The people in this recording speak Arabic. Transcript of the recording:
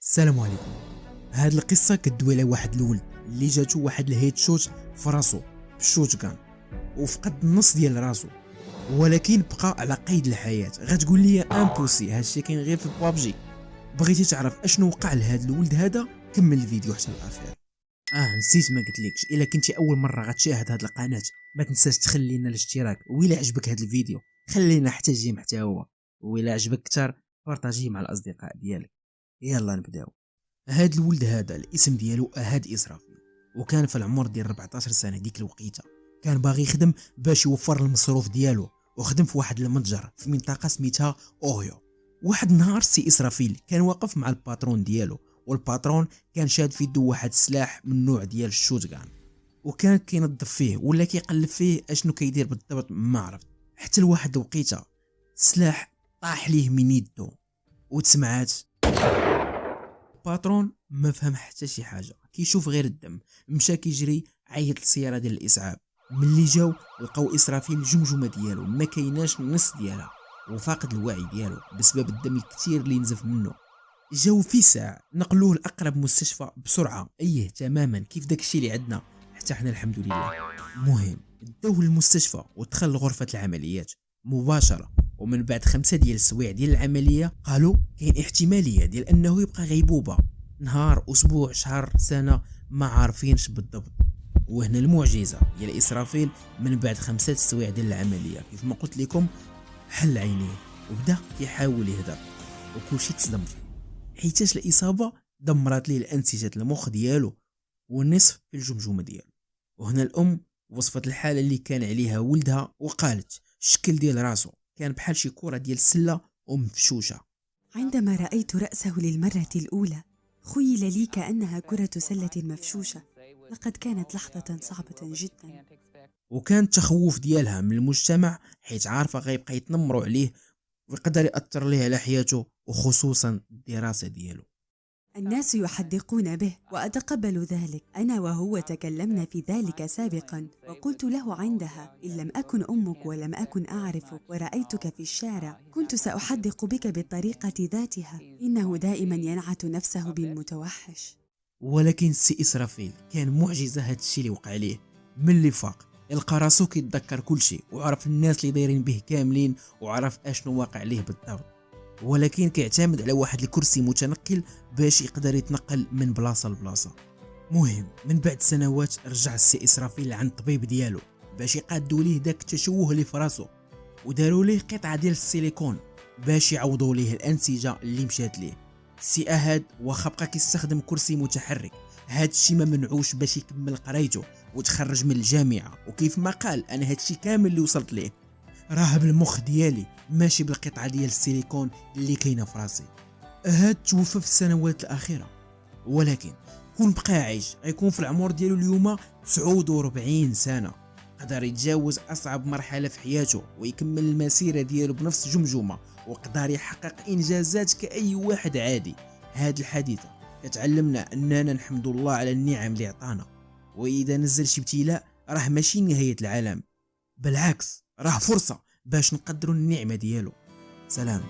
السلام عليكم. هاد القصه كدوي على واحد الولد اللي جاتو واحد الهيد شوت في راسو بالشوت كان وفقد النص ديال راسو، ولكن بقى على قيد الحياه. غتقول لي امبوسي هادشي كاين غير في بابجي؟ بغيتي تعرف اشنو وقع لهاد الولد هذا؟ كمل الفيديو حتى الاخير. نسيت ما قلتلكش، الا كنتي اول مره غتشاهد هاد القناه ما تنساش تخلي لنا الاشتراك، وإلا عجبك هاد الفيديو خلينا حتى جيم حتى هو، وإلا عجبك كثر بارطاجيه مع الاصدقاء ديالك. يلا نبداو. هاد الولد هذا الاسم ديالو اهاد اسرافيل، وكان في العمر ديال 14 سنه. ديك الوقيته كان باغي يخدم باش يوفر المصروف ديالو، وخدم في واحد المتجر في منطقه سميتها اوهيو. واحد النهار سي اسرافيل كان واقف مع الباترون ديالو، والباترون كان شاد في يدو واحد السلاح من النوع ديال الشوتغان، وكان كينظف فيه ولا كيقلب فيه اشنو كيدير بالضبط ما عرفت. حتى لواحد الوقيته السلاح طاح ليه من يدو وتسمعات. باترون ما فهم حتى شي حاجه، كيشوف غير الدم، مشى كيجري عيط للسياره ديال الاسعاف. ملي جاو لقاو اسرافيل الجمجمه ديالو ما كايناش النص ديالها، وفاقد الوعي ديالو بسبب الدم الكثير اللي نزف منه. جاو في ساعه نقلوه لاقرب مستشفى بسرعه، ايه تماما كيف داكشي اللي عندنا حتى حنا الحمد لله. المهم داوه للمستشفى ودخل لغرفه العمليات مباشره، ومن بعد 5 ديال السوايع ديال العمليه قالوا كاين احتماليه ديال انه يبقى غيبوبه نهار، اسبوع، شهر، سنه، ما عارفينش بالضبط. وهنا المعجزه ديال اسرافيل، من بعد 5 السوايع ديال العمليه كيف ما قلت لكم حل عينيه وبدا كيحاول يهدر، وكلشي تصدم فيه حيتاش الاصابه دمرت ليه الانسجه المخ ديالو والنصف في الجمجمه ديالو. وهنا الام وصفت الحاله اللي كان عليها ولدها وقالت الشكل ديال راسو كان بحال شي كره ديال السله ومفشوشه. عندما رأيت رأسه للمرة الأولى خيل لي كأنها كرة سلة مفشوشة. لقد كانت لحظة صعبة جدا. وكان التخوف ديالها من المجتمع حيت عارفه غيبقى يتنمروا عليه ويقدر ياثر ليه على حياته وخصوصا الدراسه ديالو. الناس يحدقون به وأتقبل ذلك. أنا وهو تكلمنا في ذلك سابقا، وقلت له عندها إن لم أكن أمك ولم أكن أعرفك ورأيتك في الشارع كنت سأحدق بك بالطريقة ذاتها. إنه دائما ينعت نفسه بالمتوحش. ولكن سي اسرافيل كان معجزه هاد الشيء اللي وقع ليه. ملي فاق لقى راسو كيتذكر كل شيء، وعرف الناس اللي دايرين به كاملين، وعرف اشنو واقع ليه بالضبط. ولكن كيعتمد على واحد الكرسي متنقل باش يقدر يتنقل من بلاصه لبلاصه. مهم من بعد سنوات رجع السي اسرافيل عند الطبيب ديالو باش يقادوا ليه داك التشوه اللي في راسو، وداروا ليه قطعه ديال السيليكون باش يعوضوا ليه الانسجه اللي مشات ليه. السي اهاد واخا بقى كيستخدم كرسي متحرك، هادشي ما منعوش باش يكمل قرايته وتخرج من الجامعه، وكيف ما قال انا هادشي كامل اللي وصلت ليه راه بالمخ ديالي ماشي بالقطعه ديال السيليكون اللي كاينه في راسي. هاد توفى في السنوات الاخيره، ولكن كون بقى عايش غيكون في العمر ديالو اليوم 49 سنه. قدر يتجاوز اصعب مرحله في حياته ويكمل المسيره ديالو بنفس جمجمه، وقدر يحقق انجازات كاي واحد عادي. هاد الحادثه كتعلمنا اننا نحمد الله على النعم اللي عطانا، واذا نزل شي ابتلاء راه ماشي نهايه العالم، بالعكس راه فرصه باش نقدروا النعمه ديالو. سلام.